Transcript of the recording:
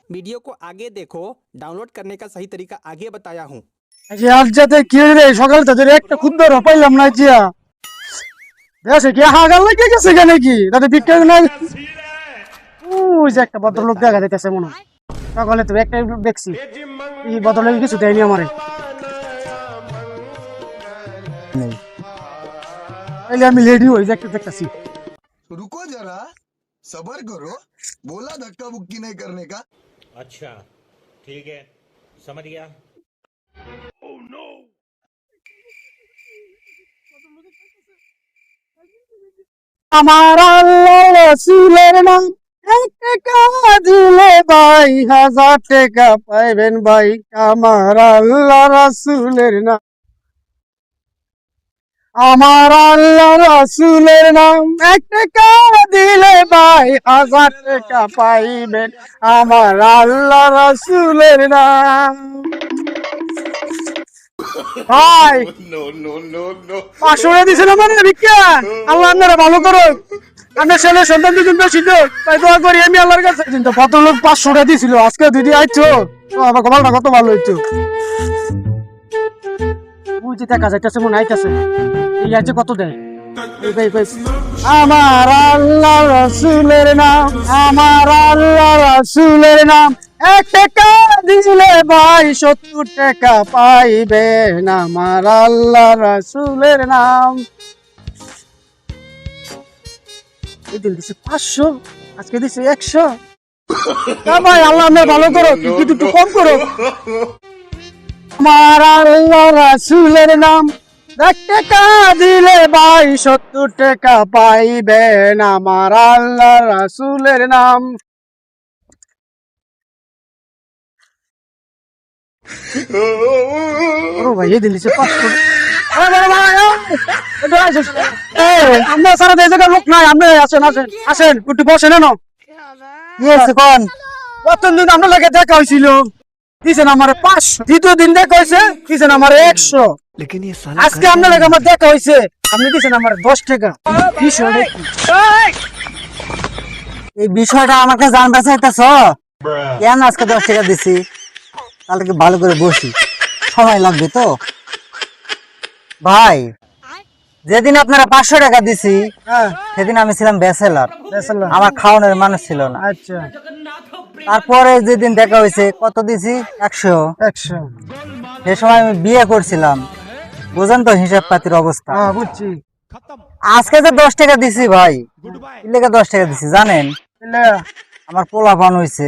Video को आगे देखो, डाउनलोड करने का सही तरीका आगे बताया हूँ। আজ যাতে কি রে সকাল তাদের একটা ক্ষুদ্র পাইলাম না জিয়া দেশে কি হাগাল লাগে গেছে কেন কি তাদের বিক্রি না ওই যে একটা ভদ্রলোক দেখা যাইতেছে মনে হয় সকালে তো একটা দেখছি এই ভদ্রলোক কিছু দেয়নি আমারে তাইলে আমি রেডি হই যে একটা দেখতেছি रुको जरा सबर करो बोला धक्का बुक्की नहीं करने का। अच्छा ठीक है समझ गया। আমার আল্লাহ রাসূলের নাম এক টাকা দিলে ভাই 1000 টাকা পাইবেন ভাই আমার আল্লাহ রাসূলের নাম আমার আল্লাহ রাসূলের নাম এক টাকা দিলে ভাই 1000 টাকা পাইবেন আমার আল্লাহ রাসূলের নাম ভাই পাঁচশো দিছিল মানে ভিক্ষা আল্লাহ আপনারা ভালো করো আমার ছেলে সন্তান দুজন বেশি তো তাই দোয়া করি আমি আল্লাহর কাছে কিন্তু কত লোক 500 দিছিল আজকে দিদি আইছো আমার কপালটা কত ভালো হইতো বুঝি দেখা যাইতেছে মনে আইতাছে এই আছে কত দেয় আমার আল্লাহ রাসূলের নাম আমার আল্লাহ রাসূলের নাম এক টাকা দিলে ভাই 70 টাকা পাইবেন আমার আল্লাহ রাসূলের নাম এই দিন দিছে 500 আজকে দিছে 100 ভাই আল্লাহ আপনার ভালো করো কিন্তু একটু কম করো আমার আল্লাহ রাসূলের নাম এক টাকা দিলে ভাই 70 টাকা পাইবেন আমার আল্লাহ রাসূলের নাম ও ভাই এই দিলিছে 500 আরে ভাই আমরা সারা দেশে লোক নাই আমরা আসেন আসেন আসেন একটু বসেন না ইয়েস কোন প্রথম দিন আমরা লাগে দেখা হইছিল দিছেন আমারে 500 দ্বিতীয় দিন দেখা হইছে দিছেন আমারে 100 लेकिन ये साला আজকে আপনার লাগে আমার দেখা হইছে আপনি দিছেন আমারে 10 টাকা এই বিষয়টা আমাকে জানতে চাইতেছ কেন আজকে 10 টাকা দিছি তাহলে কি ভালো করে বসি সময় লাগবে তো ভাই যেদিন আপনারা 500 টাকা দিছি সেদিন আমি ছিলাম ব্যাচেলর আমার খাওয়ানোর মানুষ ছিল না আচ্ছা তারপরে যেদিন দেখা হয়েছে কত দিছি 100 সে সময় আমি বিয়ে করছিলাম বুঝেন তো হিসাব পাতির অবস্থা হ্যাঁ বুঝছি আজকে যে 10 টাকা দিছি ভাই কি লেগে 10 টাকা দিছি জানেন আমার পোলাপান হইছে